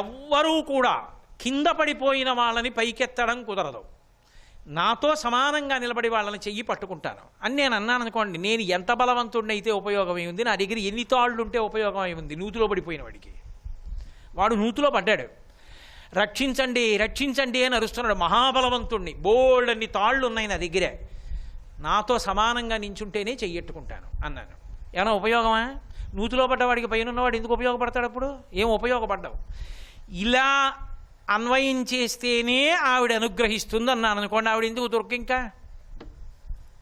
ఎవ్వరూ కూడా కింద పడిపోయిన వాళ్ళని పైకెత్తడం కుదరదు. నాతో సమానంగా నిలబడి వాళ్ళని చెయ్యి పట్టుకుంటాను అని నేను అన్నాను అనుకోండి, నేను ఎంత బలవంతుడినైతే ఉపయోగం ఉంది, నా దగ్గర ఎన్ని తాళ్ళు ఉంటే ఉపయోగం ఉంది. నూతిలో పడిపోయిన వాడికి, వాడు నూతిలో పడ్డాడు, రక్షించండి రక్షించండి అని అరుస్తున్నాడు. మహాబలవంతుణ్ణి, బోల్డన్ని తాళ్ళు ఉన్నాయి నా దగ్గరే, నాతో సమానంగా నించుంటేనే చెయ్యెట్టుకుంటాను అన్నాను. ఏమైనా ఉపయోగమా? నూతిలో పడ్డవాడికి పైన ఉన్నవాడు ఎందుకు ఉపయోగపడతాడు? అప్పుడు ఏం ఉపయోగపడ్డావు? ఇలా అన్వయం చేస్తేనే ఆవిడ అనుగ్రహిస్తుంది అన్నాను అనుకోండి. ఆవిడ ఎందుకు ఇంకా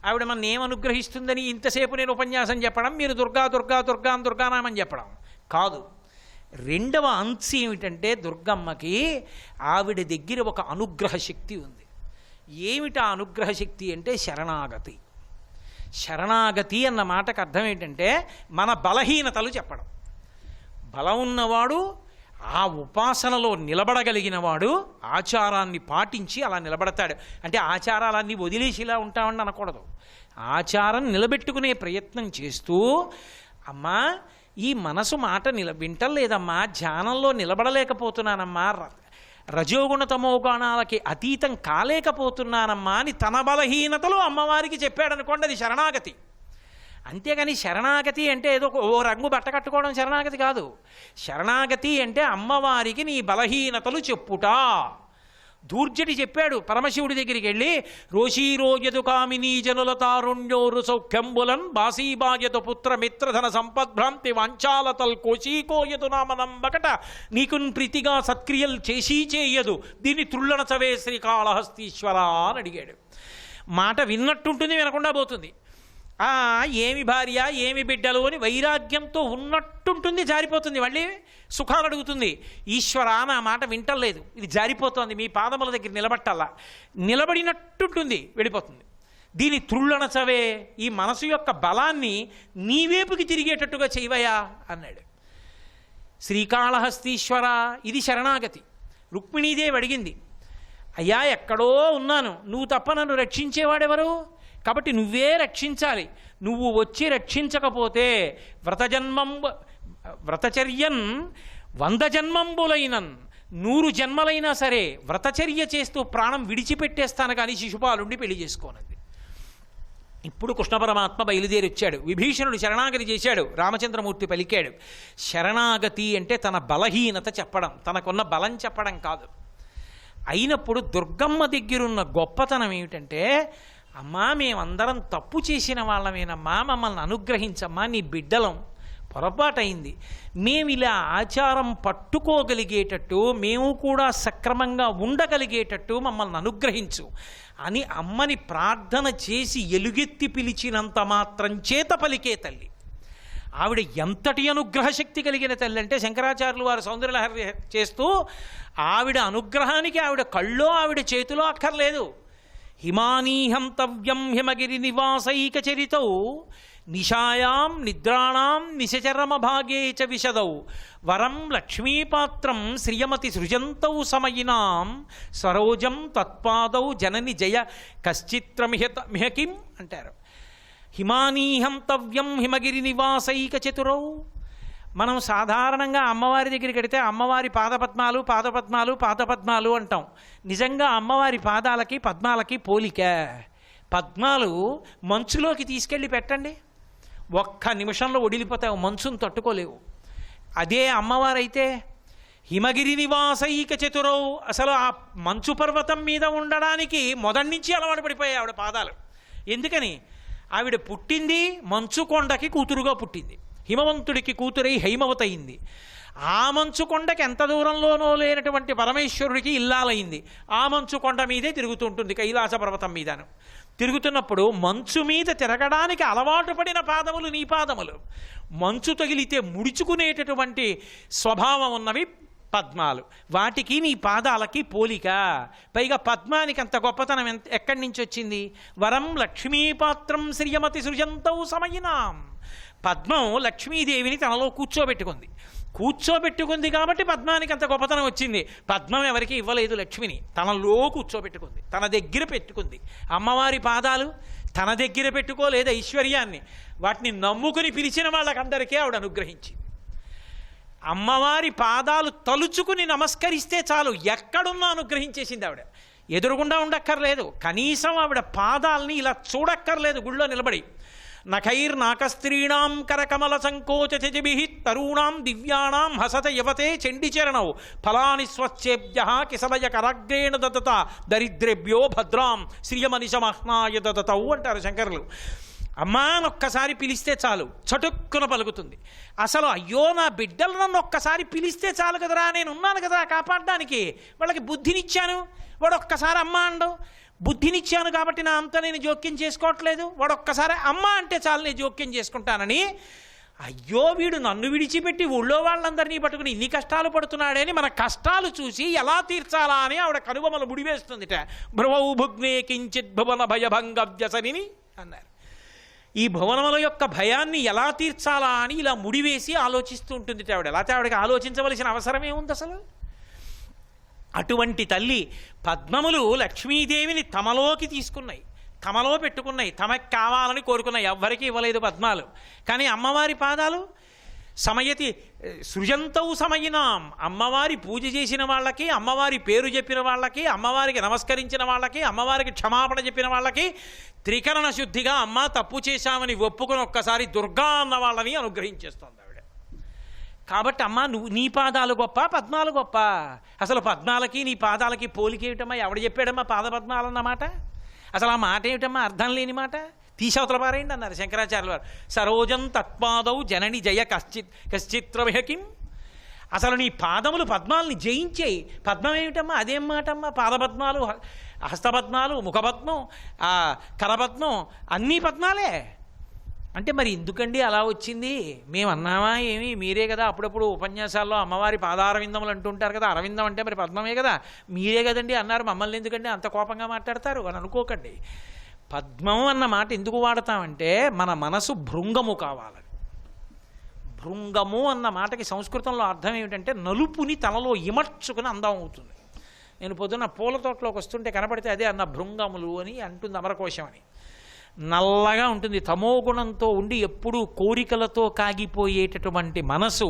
ఆవిడ మన ఏం అనుగ్రహిస్తుందని ఇంతసేపు నేను ఉపన్యాసం చెప్పడం, మీరు దుర్గా దుర్గా దుర్గా దుర్గానామని చెప్పడం కాదు. రెండవ అంశం ఏమిటంటే, దుర్గమ్మకి ఆవిడ దగ్గర ఒక అనుగ్రహ శక్తి ఉంది. ఏమిటా అనుగ్రహ శక్తి అంటే శరణాగతి. శరణాగతి అన్న మాటకు అర్థం ఏంటంటే మన బలహీనతలు చెప్పడం. బలం ఉన్నవాడు ఆ ఉపాసనలో నిలబడగలిగిన వాడు ఆచారాన్ని పాటించి అలా నిలబడతాడు. అంటే ఆచారాలన్నీ వదిలేసి ఇలా ఉంటామని అనకూడదు. ఆచారం నిలబెట్టుకునే ప్రయత్నం చేస్తూ, అమ్మా ఈ మనసు మాట వింటలేదమ్మా, ధ్యానంలో నిలబడలేకపోతున్నానమ్మా, రజోగుణ తమోగుణాలకి అతీతం కాలేకపోతున్నానమ్మా అని తన బలహీనతలు అమ్మవారికి చెప్పాడనుకోండి, అది శరణాగతి. అంతేగాని శరణాగతి అంటే ఏదో ఓ రంగు బట్ట కట్టుకోవడం శరణాగతి కాదు. శరణాగతి అంటే అమ్మవారికి నీ బలహీనతలు చెప్పుట. దూర్జటి చెప్పాడు పరమశివుడి దగ్గరికి వెళ్ళి, రోషీరోయదు కామినీ జనుల తారుణ్యోరు సౌఖ్యంబులన్ బాసీబాయదు పుత్ర మిత్రధన సంపద్భ్రాంతి వాంఛాలతల్ కోశీకోయదు నామనంబకట నీకున్ ప్రీతిగా సత్క్రియలు చేసీ చేయదు దీన్ని త్రుళ్ళన చవే శ్రీకాళహస్తీశ్వర అని అడిగాడు. మాట విన్నట్టుంటుంది, వినకుండా పోతుంది. ఏమి భార్య ఏమి బిడ్డలు అని వైరాగ్యంతో ఉన్నట్టుంటుంది, జారిపోతుంది. మళ్ళీ సుఖాలు అడుగుతుంది. ఈశ్వర నా మాట వింటలేదు, ఇది జారిపోతుంది, మీ పాదముల దగ్గర నిలబట్టాలా, నిలబడినట్టుంటుంది, వెళ్ళిపోతుంది. దీని త్రుళ్ళనచవే, ఈ మనసు యొక్క బలాన్ని నీవేపుకి తిరిగేటట్టుగా చేయవయా అన్నాడు. శ్రీకాళహస్తీశ్వర, ఇది శరణాగతి. రుక్మిణీదేవి అడిగింది, అయ్యా ఎక్కడో ఉన్నాను, నువ్వు తప్ప నన్ను రక్షించేవాడెవరు? కాబట్టి నువ్వే రక్షించాలి. నువ్వు వచ్చి రక్షించకపోతే వ్రతచర్యన్ 100 జన్మంబులైనన్ 100 జన్మలైనా సరే వ్రతచర్య చేస్తూ ప్రాణం విడిచిపెట్టేస్తాను కానీ శిశుపాలుండి పెళ్లి చేసుకోనంది. ఇప్పుడు కృష్ణ పరమాత్మ బయలుదేరి వచ్చాడు. విభీషణుడు శరణాగతి చేశాడు, రామచంద్రమూర్తి పలికాడు. శరణాగతి అంటే తన బలహీనత చెప్పడం, తనకున్న బలం చెప్పడం కాదు. అయినప్పుడు దుర్గమ్మ దగ్గరున్న గొప్పతనం ఏమిటంటే, అమ్మా మేమందరం తప్పు చేసిన వాళ్ళమేనమ్మా, మమ్మల్ని అనుగ్రహించమ్మా, నీ బిడ్డలం, పొరపాటైంది, మేము ఇలా ఆచారం పట్టుకోగలిగేటట్టు, మేము కూడా సక్రమంగా ఉండగలిగేటట్టు మమ్మల్ని అనుగ్రహించు అని అమ్మని ప్రార్థన చేసి ఎలుగెత్తి పిలిచినంత మాత్రం చేత పలికే తల్లి. ఆవిడ ఎంతటి అనుగ్రహ శక్తి కలిగిన తల్లి అంటే, శంకరాచార్యులు వారు సౌందర్యలహరి చేస్తూ ఆవిడ అనుగ్రహానికి ఆవిడ కళ్ళో ఆవిడ చేతిలో అక్కర్లేదు. హిమానీహంతవ్యం హిమగిరి నివాసైక చరితౌ నిశాయాం నిద్రాణాం నిశచరమభాగే చ విశదౌ వరం లక్ష్మీపాత్రం శ్రియమతి సృజంతౌ సమయినాం సరోజం తత్పాదౌ జనని జయ కశ్చిత్రమిహకిం అంటారు. హిమానీహంతవ్యం హిమగిరి నివాసైక చతురౌ. మనం సాధారణంగా అమ్మవారి దగ్గరికి వెడితే అమ్మవారి పాదపద్మాలు పాదపద్మాలు పాదపద్మాలు అంటాం. నిజంగా అమ్మవారి పాదాలకి పద్మాలకి పోలిక. పద్మాలు మంచులోకి తీసుకెళ్ళి పెట్టండి, ఒక్క నిమిషంలో ఒడిలిపోతావు, మంచును తట్టుకోలేవు. అదే అమ్మవారైతే హిమగిరి నివాసైక చతురౌ, అసలు ఆ మంచు పర్వతం మీద ఉండడానికి మొదటి నుంచి అలవాటు పడిపోయాయి ఆవిడ పాదాలు. ఎందుకని? ఆవిడ పుట్టింది మంచు కొండకి కూతురుగా పుట్టింది, హిమవంతుడికి కూతురై హైమవతయింది. ఆ మంచు కొండకి ఎంత దూరంలోనో లేనటువంటి పరమేశ్వరుడికి ఇల్లాలైంది. ఆ మంచు కొండ మీదే తిరుగుతుంటుంది, కైలాస పర్వతం మీదను. తిరుగుతున్నప్పుడు మంచు మీద తిరగడానికి అలవాటు పడిన పాదములు నీ పాదములు, మంచు తగిలితే ముడుచుకునేటటువంటి స్వభావం ఉన్నవి పద్మాలు, వాటికి నీ పాదాలకి పోలిక. పైగా పద్మానికి అంత గొప్పతనం ఎక్కడి నుంచి వచ్చింది? వరం లక్ష్మీపాత్రం శ్రియమతి సృజంతౌ సమయినాం. పద్మం లక్ష్మీదేవిని తనలో కూర్చోబెట్టుకుంది కాబట్టి పద్మానికి అంత గొప్పతనం వచ్చింది. పద్మం ఎవరికి ఇవ్వలేదు, లక్ష్మిని తనలో కూర్చోబెట్టుకుంది, తన దగ్గర పెట్టుకుంది. అమ్మవారి పాదాలు తన దగ్గర పెట్టుకోలేదు ఐశ్వర్యాన్ని, వాటిని నమ్ముకుని పిలిచిన వాళ్ళకందరికీ ఆవిడ అనుగ్రహించింది. అమ్మవారి పాదాలు తలుచుకుని నమస్కరిస్తే చాలు, ఎక్కడున్నా అనుగ్రహించేసింది ఆవిడ. ఎదురుగుండా ఉండక్కర్లేదు, కనీసం ఆవిడ పాదాలని ఇలా చూడక్కర్లేదు గుళ్ళో నిలబడి. నఖైర్నాకస్త్రీణాం కరకమల సంకోచతిభిః తరూణాం దివ్యానాం హసత యవతే చండిచరణౌ ఫలాని స్వచ్ఛేభ్య కిసలయ కరాగ్రేణ దదత దరిద్రేభ్యో భద్రాం శ్రియమనిశమహ్నాయ దదతౌ అంటారు శంకరులు. అమ్మా అని ఒక్కసారి పిలిస్తే చాలు, చటుక్కున పలుకుతుంది. అసలు అయ్యో నా బిడ్డలు నన్ను ఒక్కసారి పిలిస్తే చాలు కదరా, నేను ఉన్నాను కదా కాపాడడానికి, వాళ్ళకి బుద్ధినిచ్చాను, వాడు ఒక్కసారి అమ్మ అండు, బుద్ధినిచ్చాను కాబట్టి నా అంతా నేను జోక్యం చేసుకోవట్లేదు, వాడు ఒక్కసారి అమ్మ అంటే చాలు నేను జోక్యం చేసుకుంటానని, అయ్యో వీడు నన్ను విడిచిపెట్టి ఊళ్ళో వాళ్ళందరినీ పట్టుకుని ఇన్ని కష్టాలు పడుతున్నాడని మన కష్టాలు చూసి ఎలా తీర్చాలా అని ఆవిడ కనుబొమలు ముడివేస్తుందిట. భ్రువౌ భుగ్నే కించిత్ భువన భయభంగ వ్యసనిని అన్నారు. ఈ భువనముల యొక్క భయాన్ని ఎలా తీర్చాలా అని ఇలా ముడివేసి ఆలోచిస్తూ ఉంటుంది ఆవిడ. లేకపోతే ఆవిడకి ఆలోచించవలసిన అవసరం ఏముంది అసలు? అటువంటి తల్లి పద్మములు లక్ష్మీదేవిని తమలోకి తీసుకున్నాయి, తమలో పెట్టుకున్నాయి, తమకి కావాలని కోరుకున్నాయి. ఎవ్వరికీ ఇవ్వలేదు పద్మాలు. కానీ అమ్మవారి పాదాలు సమయతి సృజంతౌ సమయినాం, అమ్మవారి పూజ చేసిన వాళ్ళకి, అమ్మవారి పేరు చెప్పిన వాళ్ళకి, అమ్మవారికి నమస్కరించిన వాళ్ళకి, అమ్మవారికి క్షమాపణ చెప్పిన వాళ్ళకి త్రికరణ శుద్ధిగా అమ్మ తప్పు చేశామని ఒప్పుకొని ఒక్కసారి దుర్గా అన్న వాళ్ళని అనుగ్రహించేస్తోంది ఆవిడ. కాబట్టి అమ్మ నువ్వు నీ పాదాలు గొప్ప, పద్మాలు గొప్ప. అసలు పద్మాలకి నీ పాదాలకి పోలికేమిటమ్మా? ఎవడు చెప్పాడమ్మా పాద పద్మాలన్నమాట? అసలు ఆ మాట ఏమిటమ్మా? అర్థం లేని మాట. తీసవతల పారేయండి అన్నారు శంకరాచార్యుల వారు. సరోజం తత్పాదౌ జనని జయ కశ్చిత్రవిహకిం. అసలు నీ పాదములు పద్మాలని జయించేయి. పద్మం ఏమిటమ్మా? అదేం మాటమ్మా? పాదపద్మాలు, హస్తపద్మాలు, ముఖపద్మం, కరపద్మం అన్నీ పద్మాలే అంటే మరి ఎందుకండి అలా వచ్చింది? మేము అన్నామా ఏమి? మీరే కదా అప్పుడప్పుడు ఉపన్యాసాల్లో అమ్మవారి పాదారవిందములు అంటుంటారు కదా, అరవిందం అంటే మరి పద్మమే కదా, మీరే కదండి అన్నారు, మమ్మల్ని ఎందుకండి అంత కోపంగా మాట్లాడతారు అని అనుకోకండి. పద్మం అన్న మాట ఎందుకు వాడతామంటే మన మనసు భృంగము కావాలని. భృంగము అన్న మాటకి సంస్కృతంలో అర్థం ఏమిటంటే నలుపుని తనలో ఇమర్చుకుని అందం అవుతుంది. నేను పొద్దున్న పూల తోటలోకి వస్తుంటే కనపడితే అదే అన్న భృంగములు అని అంటుంది అమరకోశం అని. నల్లగా ఉంటుంది, తమోగుణంతో ఉండి ఎప్పుడూ కోరికలతో కాగిపోయేటటువంటి మనసు,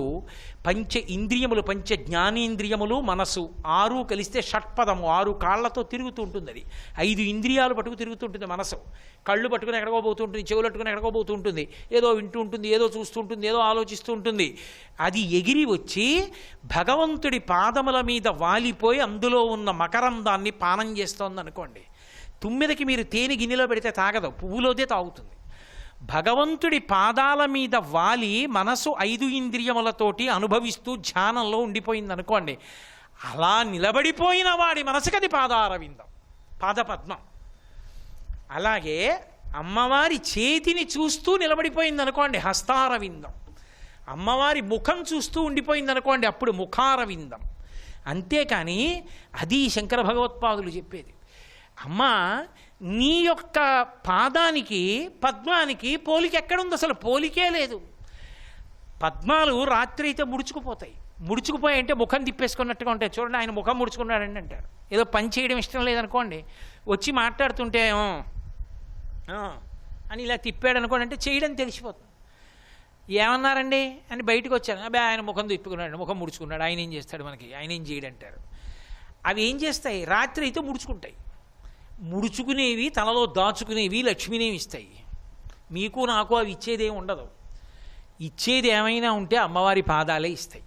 పంచ ఇంద్రియములు, పంచ జ్ఞానేంద్రియములు, మనసు 6 కలిస్తే షట్పదము, 6 కాళ్లతో తిరుగుతూ ఉంటుంది. అది 5 ఇంద్రియాలు పట్టుకు తిరుగుతూ ఉంటుంది మనసు. కళ్ళు పట్టుకుని ఎక్కడికో పోతూ ఉంటుంది, చెవులు పట్టుకుని ఎక్కడికో పోతూ ఉంటుంది, ఏదో వింటూ ఉంటుంది, ఏదో చూస్తూ ఉంటుంది, ఏదో ఆలోచిస్తూ ఉంటుంది. అది ఎగిరి వచ్చి భగవంతుడి పాదముల మీద వాలిపోయి అందులో ఉన్న మకరందాన్ని పానం చేస్తోంది అనుకోండి. తుమ్మెదకి మీరు తేనె గిన్నెలో పెడితే తాగదు, పువ్వులోదే తాగుతుంది. భగవంతుడి పాదాల మీద వాలి మనసు 5 ఇంద్రియములతోటి అనుభవిస్తూ ధ్యానంలో ఉండిపోయింది అనుకోండి. అలా నిలబడిపోయిన వాడి మనసుకది పాదారవిందం, పాదపద్మం. అలాగే అమ్మవారి చేతిని చూస్తూ నిలబడిపోయింది అనుకోండి, హస్తారవిందం. అమ్మవారి ముఖం చూస్తూ ఉండిపోయింది అనుకోండి, అప్పుడు ముఖారవిందం. అంతేకాని అది శంకర భగవత్పాదులు చెప్పేది. అమ్మ నీ యొక్క పాదానికి పద్మానికి పోలిక ఎక్కడుంది? అసలు పోలికే లేదు. పద్మాలు రాత్రి అయితే ముడుచుకుపోతాయి, ముడుచుకుపోయి అంటే ముఖం తిప్పేసుకున్నట్టుగా ఉంటాయి. చూడండి ఆయన ముఖం ముడుచుకున్నాడండి అంటారు. ఏదో పని చేయడం ఇష్టం లేదనుకోండి, వచ్చి మాట్లాడుతుంటే అని ఇలా తిప్పాడు అనుకోండి, అంటే చేయడం తెలిసిపోతుంది. ఏమన్నారండి అని బయటకు వచ్చాను, అబ్బాయి ఆయన ముఖం తిప్పుకున్నాడు, ముఖం ముడుచుకున్నాడు, ఆయన ఏం చేస్తాడు మనకి, ఆయన ఏం చేయడంటారు. అవి ఏం చేస్తాయి? రాత్రి అయితే ముడుచుకుంటాయి. ముడుచుకునేవి, తనలో దాచుకునేవి లక్ష్మీనేవి ఇస్తాయి. మీకు నాకు అవి ఇచ్చేదేమి ఉండదు. ఇచ్చేది ఏమైనా ఉంటే అమ్మవారి పాదాలే ఇస్తాయి.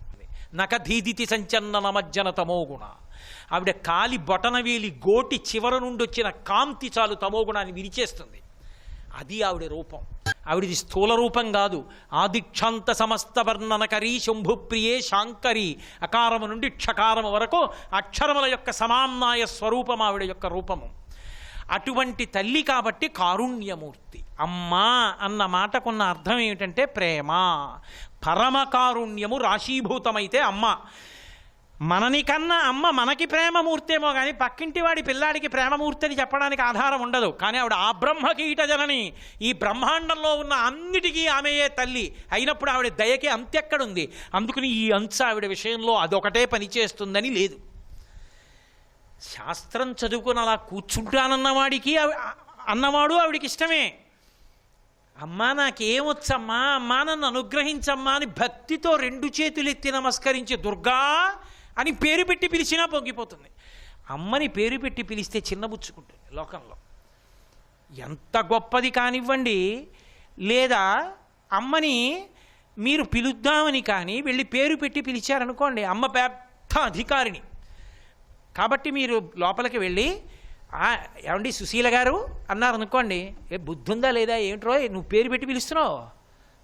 నఖధీదితి సంచన్న మజ్జన తమోగుణ. ఆవిడ కాలి బొటనవేలి గోటి చివర నుండి వచ్చిన కాంతి చాలు తమోగుణాన్ని విరిచేస్తుంది. అది ఆవిడ రూపం. ఆవిడది స్థూల రూపం కాదు. ఆదిక్షాంత సమస్త వర్ణనకరీ శంభుప్రియే శాంకరి. అకారము నుండి క్షకారము వరకు అక్షరముల యొక్క సమామ్నాయ స్వరూపం ఆవిడ యొక్క రూపము. అటువంటి తల్లి కాబట్టి కారుణ్యమూర్తి. అమ్మా అన్న మాటకున్న అర్థం ఏమిటంటే ప్రేమ. పరమ కారుణ్యము రాశీభూతమైతే అమ్మ. మనని కన్నా అమ్మ మనకి ప్రేమమూర్తేమో కానీ పక్కింటి వాడి పిల్లాడికి ప్రేమమూర్తి అని చెప్పడానికి ఆధారం ఉండదు. కానీ ఆవిడ ఆ బ్రహ్మకీట జనని. ఈ బ్రహ్మాండంలో ఉన్న అన్నిటికీ ఆమెయే తల్లి అయినప్పుడు ఆవిడ దయకి అంతెక్కడుంది? అందుకని ఈ అంశ ఆవిడ విషయంలో అదొకటే పనిచేస్తుందని లేదు. శాస్త్రం చదువుకుని అలా కూర్చుంటానన్నవాడికి అన్నవాడు ఆవిడికి ఇష్టమే. అమ్మా నాకేమొచ్చమ్మా, అమ్మా నన్ను అనుగ్రహించమ్మా అని భక్తితో 2 చేతులెత్తి నమస్కరించి దుర్గా అని పేరు పెట్టి పిలిచినా పొంగిపోతుంది. అమ్మని పేరు పెట్టి పిలిస్తే చిన్నబుచ్చుకుంటుంది లోకంలో. ఎంత గొప్పది కానివ్వండి, లేదా అమ్మని మీరు పిలుద్దామని కానీ వెళ్ళి పేరు పెట్టి పిలిచారనుకోండి, అమ్మ పెద్ద అధికారిని కాబట్టి మీరు లోపలికి వెళ్ళి ఏమండి సుశీల గారు అన్నారనుకోండి, ఏ బుద్ధి ఉందా లేదా ఏమిట్రో నువ్వు పేరు పెట్టి పిలుస్తున్నావు,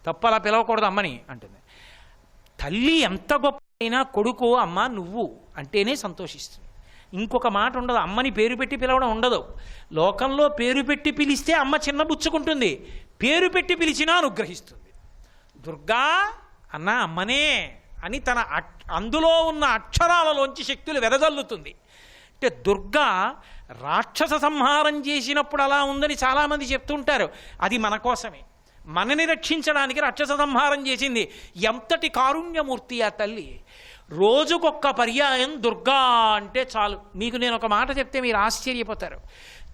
తప్పు అలా పిలవకూడదు అమ్మని అంటుంది. తల్లి ఎంత గొప్ప అయినా కొడుకు అమ్మ నువ్వు అంటేనే సంతోషిస్తుంది. ఇంకొక మాట ఉండదు, అమ్మని పేరు పెట్టి పిలవడం ఉండదు. లోకంలో పేరు పెట్టి పిలిస్తే అమ్మ చిన్నబుచ్చుకుంటుంది, పేరు పెట్టి పిలిచినా అనుగ్రహిస్తుంది. దుర్గా అన్న అమ్మనే అని తన అందులో ఉన్న అక్షరాలలోంచి శక్తులు వెదజల్లుతుంది. అంటే దుర్గా రాక్షస సంహారం చేసినప్పుడు అలా ఉందని చాలామంది చెప్తుంటారు. అది మన కోసమే, మనని రక్షించడానికి రాక్షస సంహారం చేసింది. ఎంతటి కారుణ్యమూర్తి ఆ తల్లి. రోజుకొక్క పర్యాయం దుర్గా అంటే చాలు. మీకు నేను ఒక మాట చెప్తే మీరు ఆశ్చర్యపోతారు.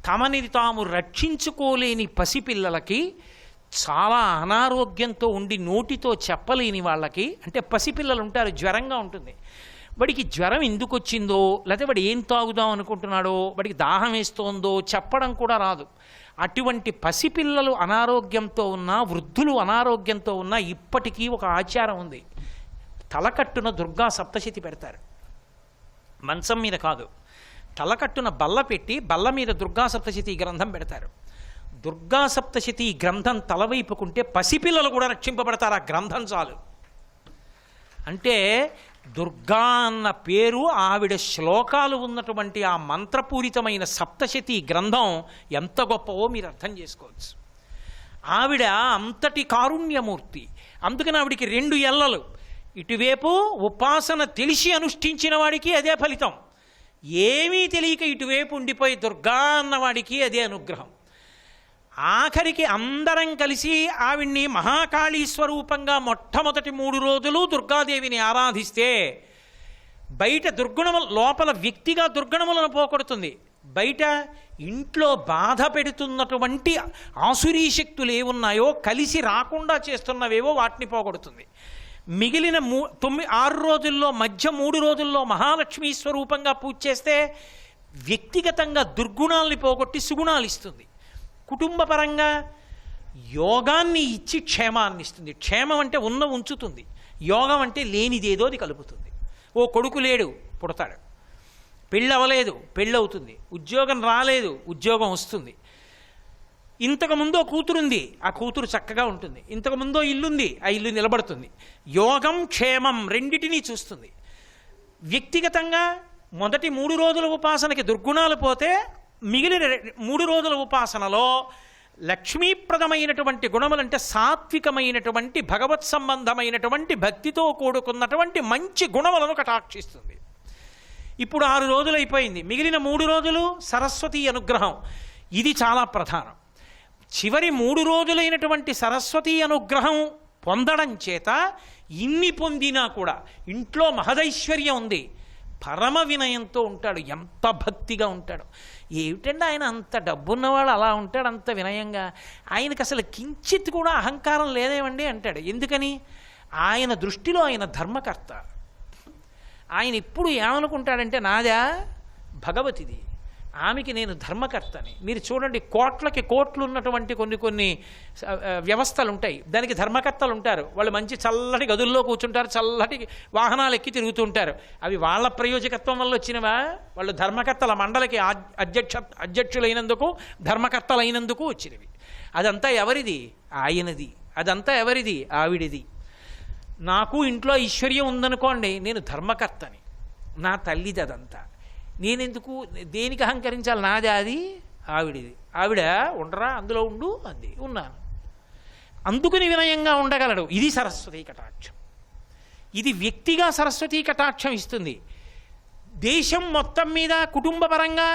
తమని తాము రక్షించుకోలేని పసిపిల్లలకి, చాలా అనారోగ్యంతో ఉండి నోటితో చెప్పలేని వాళ్ళకి, అంటే పసిపిల్లలు ఉంటారు, జ్వరంగా ఉంటుంది, వాడికి జ్వరం ఎందుకు వచ్చిందో, లేకపోతే వాడు ఏం తాగుదాం అనుకుంటున్నాడో, వాడికి దాహం వేస్తోందో చెప్పడం కూడా రాదు. అటువంటి పసిపిల్లలు అనారోగ్యంతో ఉన్నా, వృద్ధులు అనారోగ్యంతో ఉన్నా ఇప్పటికీ ఒక ఆచారం ఉంది. తలకట్టున దుర్గా సప్తశతి పెడతారు. మంచం మీద కాదు, తలకట్టున బల్ల పెట్టి బల్ల మీద దుర్గా సప్తశతి గ్రంథం పెడతారు. దుర్గా సప్తశతి గ్రంథం తలవైపుకుంటే పసిపిల్లలు కూడా రక్షింపబడతారు. ఆ గ్రంథం చాలు. అంటే దుర్గా అన్న పేరు, ఆవిడ శ్లోకాలు ఉన్నటువంటి ఆ మంత్రపూరితమైన సప్తశతి గ్రంథం ఎంత గొప్పవో మీరు అర్థం చేసుకోవచ్చు. ఆవిడ అంతటి కారుణ్యమూర్తి. అందుకని ఆవిడికి 2 ఎల్లలు. ఇటువైపు ఉపాసన తెలిసి అనుష్ఠించిన వాడికి అదే ఫలితం, ఏమీ తెలియక ఇటువైపు ఉండిపోయి దుర్గా అన్నవాడికి అదే అనుగ్రహం. ఆఖరికి అందరం కలిసి ఆవిడ్ని మహాకాళీ స్వరూపంగా మొట్టమొదటి 3 రోజులు దుర్గాదేవిని ఆరాధిస్తే బయట దుర్గుణములు, లోపల వ్యక్తిగా దుర్గుణములను పోగొడుతుంది, బయట ఇంట్లో బాధ పెడుతున్నటువంటి ఆసురీ శక్తులు ఏమున్నాయో కలిసి రాకుండా చేస్తున్నవేవో వాటిని పోగొడుతుంది. మిగిలిన 6 రోజుల్లో మధ్య 3 రోజుల్లో మహాలక్ష్మీ స్వరూపంగా పూజ చేస్తే వ్యక్తిగతంగా దుర్గుణాల్ని పోగొట్టి సుగుణాలు ఇస్తుంది. కుటుంబపరంగా యోగాన్ని ఇచ్చి క్షేమాన్ని ఇస్తుంది. క్షేమం అంటే ఉంచుతుంది, యోగం అంటే లేనిదేదో అది కలుపుతుంది. ఓ కొడుకు లేడు, పుడతాడు. పెళ్ళి అవ్వలేదు, పెళ్ళవుతుంది. ఉద్యోగం రాలేదు, ఉద్యోగం వస్తుంది. ఇంతకుముందో కూతురుంది, ఆ కూతురు చక్కగా ఉంటుంది. ఇంతకుముందో ఇల్లుంది, ఆ ఇల్లు నిలబడుతుంది. యోగం క్షేమం రెండిటినీ చూస్తుంది. వ్యక్తిగతంగా మొదటి 3 రోజుల ఉపాసనకి దుర్గుణాలు పోతే మిగిలిన 3 రోజుల ఉపాసనలో లక్ష్మీప్రదమైనటువంటి గుణములంటే సాత్వికమైనటువంటి భగవత్ సంబంధమైనటువంటి భక్తితో కూడుకున్నటువంటి మంచి గుణములను కటాక్షిస్తుంది. ఇప్పుడు 6 రోజులు అయిపోయింది, మిగిలిన 3 రోజులు సరస్వతి అనుగ్రహం. ఇది చాలా ప్రధానం. చివరి 3 రోజులైనటువంటి సరస్వతి అనుగ్రహం పొందడం చేత ఇన్ని పొందినా కూడా ఇంట్లో మహదైశ్వర్యం ఉంది, పరమ వినయంతో ఉంటాడు. ఎంత భక్తిగా ఉంటాడు. ఏమిటండి ఆయన అంత డబ్బున్నవాడు అలా ఉంటాడు అంత వినయంగా, ఆయనకు అసలు కించిత్ కూడా అహంకారం లేదేమండి అంటాడు. ఎందుకని? ఆయన దృష్టిలో ఆయన ధర్మకర్త. ఆయన ఎప్పుడు ఏమనుకుంటాడంటే నాదా భగవతిది, ఆమెకి నేను ధర్మకర్తని. మీరు చూడండి, కోట్లకి కోట్లు ఉన్నటువంటి కొన్ని వ్యవస్థలు ఉంటాయి, దానికి ధర్మకర్తలు ఉంటారు. వాళ్ళు మంచి చల్లటి గదుల్లో కూర్చుంటారు, చల్లటి వాహనాలు ఎక్కి తిరుగుతుంటారు. అవి వాళ్ళ ప్రయోజకత్వం వల్ల వచ్చినవా? వాళ్ళు ధర్మకర్తల మండలికి అధ్యక్షులైనందుకు, ధర్మకర్తలైనందుకు వచ్చినవి. అదంతా ఎవరిది? ఆయనది. అదంతా ఎవరిది? ఆవిడిది. నాకు ఇంట్లో ఐశ్వర్యం ఉందనుకోండి, నేను ధర్మకర్తని, నా తల్లిది. అదంతా నేనెందుకు, దేనికి అహంకరించాలి? నాది, అది ఆవిడిది. ఆవిడ ఉండరా, అందులో ఉండు అంది, ఉన్నాను. అందుకుని వినయంగా ఉండగలడు. ఇది సరస్వతీ కటాక్షం. ఇది వ్యక్తిగా సరస్వతీ కటాక్షం ఇస్తుంది. దేశం మొత్తం మీద కుటుంబపరంగా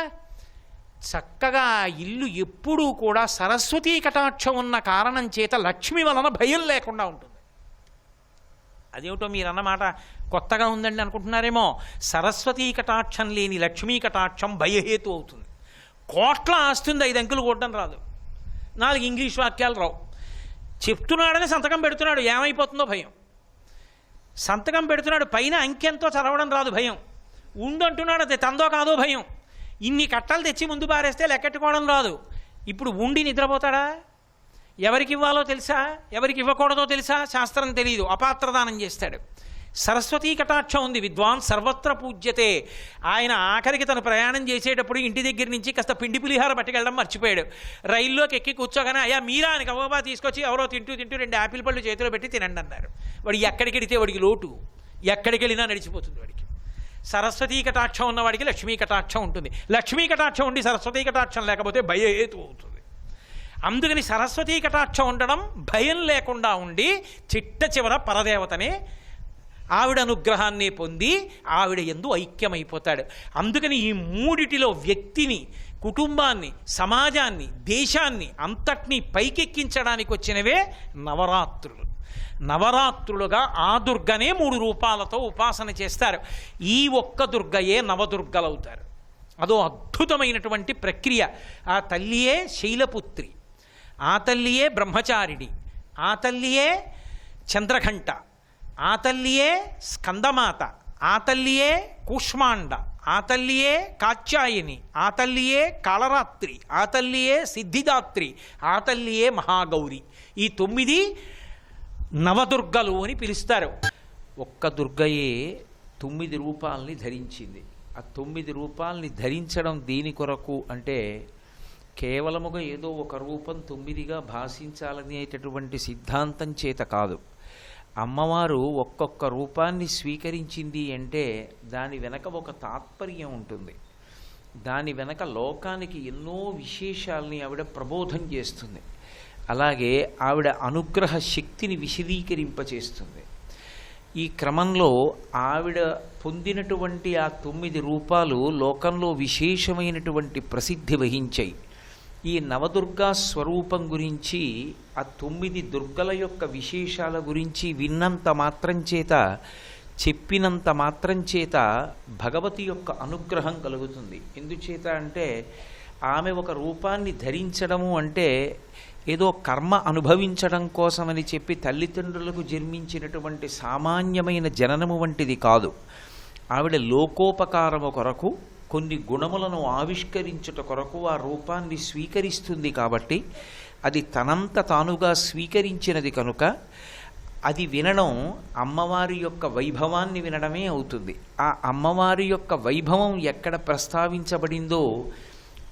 చక్కగా ఇల్లు ఎప్పుడూ కూడా సరస్వతీ కటాక్షం ఉన్న కారణం చేత లక్ష్మి వలన భయం లేకుండా ఉంటుంది. అదేమిటో మీరు అన్నమాట కొత్తగా ఉందండి అనుకుంటున్నారేమో. సరస్వతీ కటాక్షం లేని లక్ష్మీ కటాక్షం భయహేతు అవుతుంది. కోట్ల ఆస్తుంది, 5 అంకెలు కొట్టడం రాదు, 4 ఇంగ్లీష్ వాక్యాలు రావు. చెప్తున్నాడని సంతకం పెడుతున్నాడు, ఏమైపోతుందో భయం. సంతకం పెడుతున్నాడు, పైన అంకెంతో చదవడం రాదు భయం. ఉండంటున్నాడు, అది తందో కాదో భయం. ఇన్ని కట్టలు తెచ్చి ముందు పారేస్తే లెక్కెట్టుకోవడం రాదు. ఇప్పుడు ఉండి నిద్రపోతాడా? ఎవరికి ఇవ్వాలో తెలుసా, ఎవరికి ఇవ్వకూడదో తెలుసా, శాస్త్రం తెలియదు, అపాత్రదానం చేస్తాడు. సరస్వతీ కటాక్షం ఉంది, విద్వాన్ సర్వత్ర పూజ్యతే. ఆయన ఆఖరికి తను ప్రయాణం చేసేటప్పుడు ఇంటి దగ్గర నుంచి కాస్త పిండి పులిహార పట్టుకెళ్ళడం మర్చిపోయాడు. రైల్లోకి ఎక్కి కూర్చోగానే అయ్యా మీరా అని కవ్వబా తీసుకొచ్చి ఎవరో తింటూ 2 యాపిల్ పళ్ళు చేతిలో పెట్టి తినండి అన్నారు. వాడు ఎక్కడికి వెడితే వాడికి లోటు, ఎక్కడికి వెళ్ళినా నడిచిపోతుంది వాడికి. సరస్వతీ కటాక్షం ఉన్నవాడికి లక్ష్మీ కటాక్షం ఉంటుంది. లక్ష్మీ కటాక్షం ఉండి సరస్వతీ కటాక్షం లేకపోతే భయహేతు అవుతుంది. అందుకని సరస్వతీ కటాక్షం ఉండడం, భయం లేకుండా ఉండి చిట్ట చివర పరదేవతనే ఆవిడ అనుగ్రహాన్ని పొంది ఆవిడ యందు ఐక్యమైపోతాడు. అందుకని ఈ మూడిటిలో వ్యక్తిని, కుటుంబాన్ని, సమాజాన్ని, దేశాన్ని అంతటినీ పైకెక్కించడానికి వచ్చినవే నవరాత్రులు. నవరాత్రులుగా ఆ దుర్గనే 3 రూపాలతో ఉపాసన చేస్తారు. ఈ ఒక్క దుర్గయే నవదుర్గలవుతారు. అదో అద్భుతమైనటువంటి ప్రక్రియ. ఆ తల్లియే శైలపుత్రి, ఆ తల్లియే బ్రహ్మచారిణి, ఆ తల్లియే చంద్రఘంట, ఆ తల్లియే స్కందమాత, ఆ తల్లియే కూష్మాండ, ఆ తల్లియే కాత్యాయని, ఆ తల్లియే కాళరాత్రి, ఆ తల్లియే సిద్ధిదాత్రి, ఆ తల్లియే మహాగౌరి. ఈ 9 నవదుర్గలు అని పిలుస్తారు. ఒక్క దుర్గయే 9 రూపాలని ధరించింది. ఆ 9 రూపాలని ధరించడం దేని కొరకు అంటే కేవలముగా ఏదో ఒక రూపం 9గా భాషించాలనేటటువంటి సిద్ధాంతం చేత కాదు. అమ్మవారు ఒక్కొక్క రూపాన్ని స్వీకరించింది అంటే దాని వెనక ఒక తాత్పర్యం ఉంటుంది. దాని వెనక లోకానికి ఎన్నో విశేషాలని ఆవిడ ప్రబోధం చేస్తుంది. అలాగే ఆవిడ అనుగ్రహ శక్తిని విశదీకరింపచేస్తుంది. ఈ క్రమంలో ఆవిడ పొందినటువంటి ఆ 9 రూపాలు లోకంలో విశేషమైనటువంటి ప్రసిద్ధి వహించాయి. ఈ నవదుర్గా స్వరూపం గురించి, ఆ 9 దుర్గల యొక్క విశేషాల గురించి విన్నంత మాత్రం చేత, చెప్పినంత మాత్రం చేత భగవతి యొక్క అనుగ్రహం కలుగుతుంది. ఎందుచేత అంటే ఆమె ఒక రూపాన్ని ధరించడము అంటే ఏదో కర్మ అనుభవించడం కోసమని చెప్పి తల్లిదండ్రులకు జన్మించినటువంటి సామాన్యమైన జననము వంటిది కాదు. ఆవిడ లోకోపకారము కొరకు, కొన్ని గుణములను ఆవిష్కరించుట కొరకు ఆ రూపాన్ని స్వీకరిస్తుంది. కాబట్టి అది తనంత తానుగా స్వీకరించినది కనుక అది వినడం అమ్మవారి యొక్క వైభవాన్ని వినడమే అవుతుంది. ఆ అమ్మవారి యొక్క వైభవం ఎక్కడ ప్రస్తావించబడిందో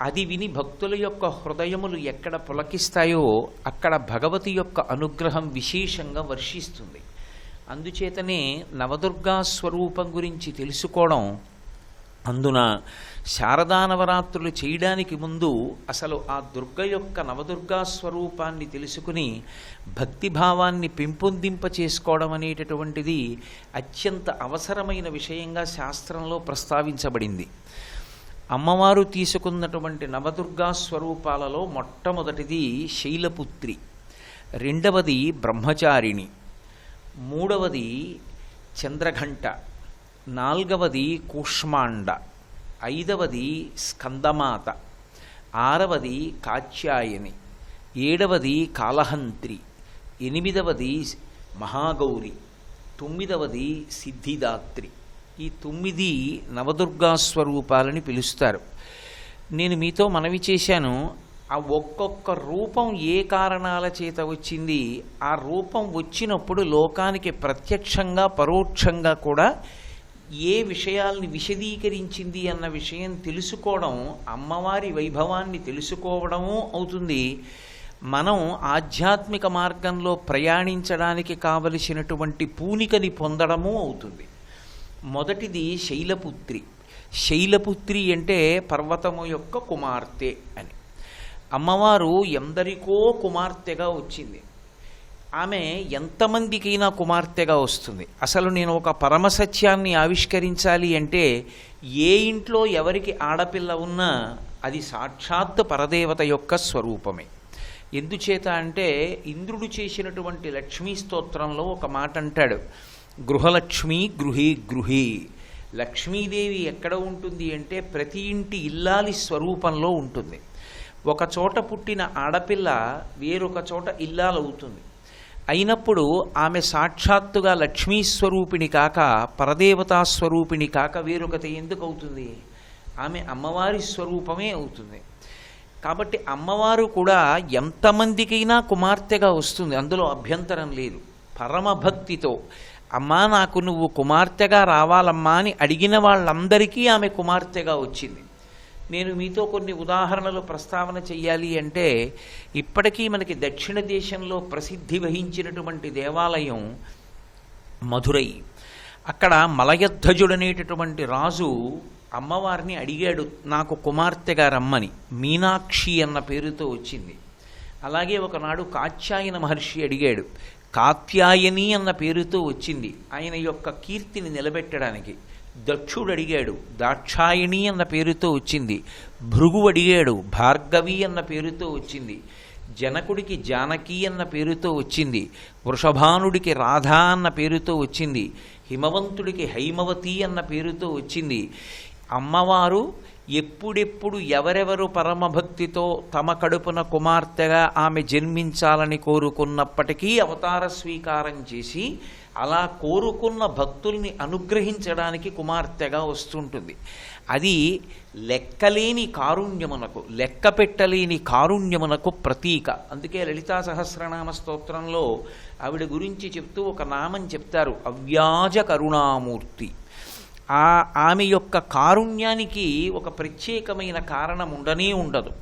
అది విని భక్తుల యొక్క హృదయములు ఎక్కడ పులకిస్తాయో అక్కడ భగవతి యొక్క అనుగ్రహం విశేషంగా వర్షిస్తుంది. అందుచేతనే నవదుర్గా స్వరూపం గురించి తెలుసుకోవడం, అందున శారదా నవరాత్రులు చేయడానికి ముందు అసలు ఆ దుర్గ యొక్క నవదుర్గా స్వరూపాన్ని తెలుసుకుని భక్తిభావాన్ని పెంపొందింప చేసుకోవడం అనేటటువంటిది అత్యంత అవసరమైన విషయంగా శాస్త్రంలో ప్రస్తావించబడింది. అమ్మవారు తీసుకున్నటువంటి నవదుర్గా స్వరూపాలలో మొట్టమొదటిది శైలపుత్రి, రెండవది బ్రహ్మచారిణి, మూడవది చంద్రఘంట, నాల్గవది కూష్మాండ, ఐదవది స్కందమాత, ఆరవది కాత్యాయని, ఏడవది కాళహంత్రి, ఎనిమిదవది మహాగౌరి, తొమ్మిదవది సిద్ధిదాత్రి. ఈ 9 నవదుర్గా స్వరూపాలని పిలుస్తారు. నేను మీతో మనవి చేశాను, ఆ ఒక్కొక్క రూపం ఏ కారణాల చేత వచ్చింది, ఆ రూపం వచ్చినప్పుడు లోకానికి ప్రత్యక్షంగా పరోక్షంగా కూడా ఏ విషయాల్ని విశదీకరించింది అన్న విషయం తెలుసుకోవడం అమ్మవారి వైభవాన్ని తెలుసుకోవడము అవుతుంది. మనం ఆధ్యాత్మిక మార్గంలో ప్రయాణించడానికి కావలసినటువంటి పూనికని పొందడము అవుతుంది. మొదటిది శైలపుత్రి. శైలపుత్రి అంటే పర్వతము యొక్క కుమార్తె అని. అమ్మవారు ఎందరికో కుమార్తెగా వచ్చింది. ఆమె ఎంతమందికైనా కుమార్తెగా వస్తుంది. అసలు నేను ఒక పరమసత్యాన్ని ఆవిష్కరించాలి అంటే ఏ ఇంట్లో ఎవరికి ఆడపిల్ల ఉన్నా అది సాక్షాత్ పరదేవత యొక్క స్వరూపమే. ఎందుచేత అంటే ఇంద్రుడు చేసినటువంటి లక్ష్మీ స్తోత్రంలో ఒక మాట అంటాడు, గృహలక్ష్మి గృహే గృహే. లక్ష్మీదేవి ఎక్కడ ఉంటుంది అంటే ప్రతి ఇంటి ఇల్లాలి స్వరూపంలో ఉంటుంది. ఒక చోట పుట్టిన ఆడపిల్ల వేరొక చోట ఇల్లాలవుతుంది. అయినప్పుడు ఆమె సాక్షాత్తుగా లక్ష్మీస్వరూపిణి కాక పరదేవతాస్వరూపిణి కాక వేరొకటి ఎందుకు అవుతుంది? ఆమె అమ్మవారి స్వరూపమే అవుతుంది. కాబట్టి అమ్మవారు కూడా ఎంతమందికైనా కుమార్తెగా వస్తుంది, అందులో అభ్యంతరం లేదు. పరమభక్తితో అమ్మా నాకు నువ్వు కుమార్తెగా రావాలమ్మా అని అడిగిన వాళ్ళందరికీ ఆమె కుమార్తెగా వచ్చింది. నేను మీతో కొన్ని ఉదాహరణలు ప్రస్తావన చెయ్యాలి అంటే, ఇప్పటికీ మనకి దక్షిణ దేశంలో ప్రసిద్ధి వహించినటువంటి దేవాలయం మధురై. అక్కడ మలయధ్వజుడనేటటువంటి రాజు అమ్మవారిని అడిగాడు, నాకు కుమార్తెగా రమ్మని. మీనాక్షి అన్న పేరుతో వచ్చింది. అలాగే ఒకనాడు కాత్యాయన మహర్షి అడిగాడు, కాత్యాయని అన్న పేరుతో వచ్చింది ఆయన యొక్క కీర్తిని నిలబెట్టడానికి. దక్షుడు అడిగాడు, దాక్షాయణి అన్న పేరుతో వచ్చింది. భృగు అడిగాడు, భార్గవి అన్న పేరుతో వచ్చింది. జనకుడికి జానకి అన్న పేరుతో వచ్చింది. వృషభానుడికి రాధా అన్న పేరుతో వచ్చింది. హిమవంతుడికి హైమవతి అన్న పేరుతో వచ్చింది. అమ్మవారు ఎప్పుడెప్పుడు ఎవరెవరు పరమభక్తితో తమ కడుపున కుమార్తెగా ఆమె జన్మించాలని కోరుకున్నప్పటికీ అవతార స్వీకారం చేసి అలా కోరుకున్న భక్తుల్ని అనుగ్రహించడానికి కుమార్తెగా వస్తుంటుంది. అది లెక్కలేని కారుణ్యమునకు, లెక్క పెట్టలేని కారుణ్యమునకు ప్రతీక. అందుకే లలితా సహస్రనామ స్తోత్రంలో ఆవిడ గురించి చెప్తూ ఒక నామం చెప్తారు, అవ్యాజ కరుణామూర్తి. ఆమె యొక్క కారుణ్యానికి ఒక ప్రత్యేకమైన కారణం ఉండనే ఉండదు.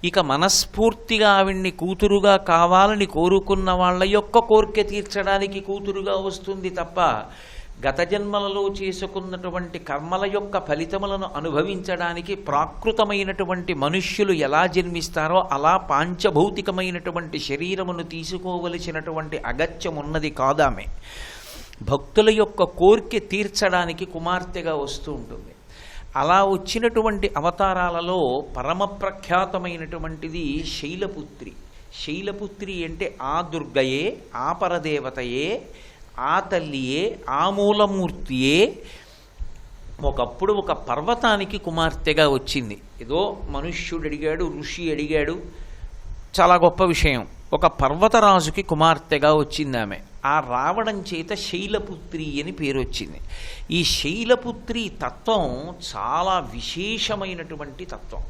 ఇక మనస్ఫూర్తిగా ఆవిడ్ని కూతురుగా కావాలని కోరుకున్న వాళ్ళ యొక్క కోరిక తీర్చడానికి కూతురుగా వస్తుంది తప్ప, గత జన్మలలో చేసుకున్నటువంటి కర్మల యొక్క ఫలితములను అనుభవించడానికి ప్రాకృతమైనటువంటి మనుష్యులు ఎలా జన్మిస్తారో అలా పాంచభౌతికమైనటువంటి శరీరమును తీసుకోవలసినటువంటి అగత్యమున్నది కాదామె. భక్తుల యొక్క కోరిక తీర్చడానికి కుమార్తెగా వస్తూ ఉంటుంది. అలా వచ్చినటువంటి అవతారాలలో పరమ ప్రఖ్యాతమైనటువంటిది శైలపుత్రి. శైలపుత్రి అంటే ఆ దుర్గయే, ఆ పరదేవతయే, ఆ తల్లియే, ఆ మూలమూర్తియే ఒకప్పుడు ఒక పర్వతానికి కుమార్తెగా వచ్చింది. ఏదో మనుష్యుడు అడిగాడు, ఋషి అడిగాడు, చాలా గొప్ప విషయం. ఒక పర్వతరాజుకి కుమార్తెగా వచ్చింది ఆమె. ఆ రావడం చేత శైలపుత్రి అని పేరు వచ్చింది. ఈ శైలపుత్రి తత్వం చాలా విశేషమైనటువంటి తత్వం.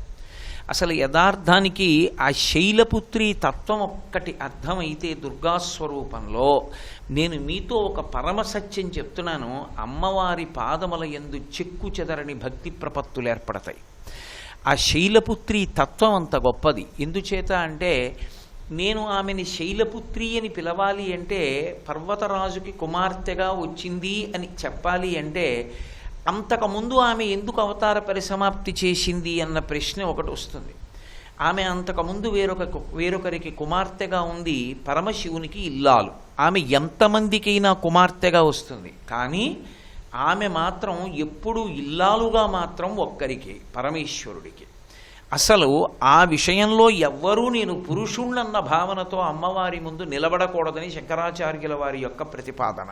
అసలు యథార్థానికి ఆ శైలపుత్రి తత్వం ఒక్కటి అర్థమైతే దుర్గాస్వరూపంలో, నేను మీతో ఒక పరమసత్యం చెప్తున్నాను, అమ్మవారి పాదముల యందు చెక్కు చెదరని భక్తి ప్రపత్తులు ఏర్పడతాయి. ఆ శైలపుత్రి తత్వం అంత గొప్పది. ఎందుచేత అంటే, నేను ఆమెని శైలపుత్రి అని పిలవాలి అంటే, పర్వతరాజుకి కుమార్తెగా వచ్చింది అని చెప్పాలి అంటే, అంతకుముందు ఆమె ఎందుకు అవతార పరిసమాప్తి చేసింది అన్న ప్రశ్న ఒకటి వస్తుంది. ఆమె అంతకుముందు వేరొకరికి కుమార్తెగా ఉంది, పరమశివునికి ఇల్లాలు. ఆమె ఎంతమందికైనా కుమార్తెగా వస్తుంది, కానీ ఆమె మాత్రం ఎప్పుడూ ఇల్లాలుగా మాత్రం ఒక్కరికి, పరమేశ్వరుడికి. అసలు ఆ విషయంలో ఎవ్వరూ నేను పురుషుణ్ణన్న భావనతో అమ్మవారి ముందు నిలబడకూడదని శంకరాచార్యుల వారి యొక్క ప్రతిపాదన.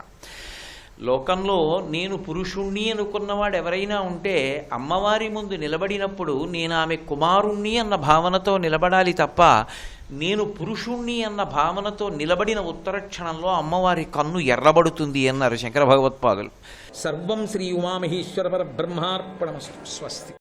లోకంలో నేను పురుషుణ్ణి అనుకున్నవాడు ఎవరైనా ఉంటే అమ్మవారి ముందు నిలబడినప్పుడు నేను ఆమె కుమారుణ్ణి అన్న భావనతో నిలబడాలి తప్ప, నేను పురుషుణ్ణి అన్న భావనతో నిలబడిన ఉత్తర క్షణంలో అమ్మవారి కన్ను ఎర్రబడుతుంది అన్నారు శంకర భగవత్పాదులు. సర్వం శ్రీ ఉమామహేశ్వర పరబ్రహ్మార్పణమస్తు. స్వస్తి.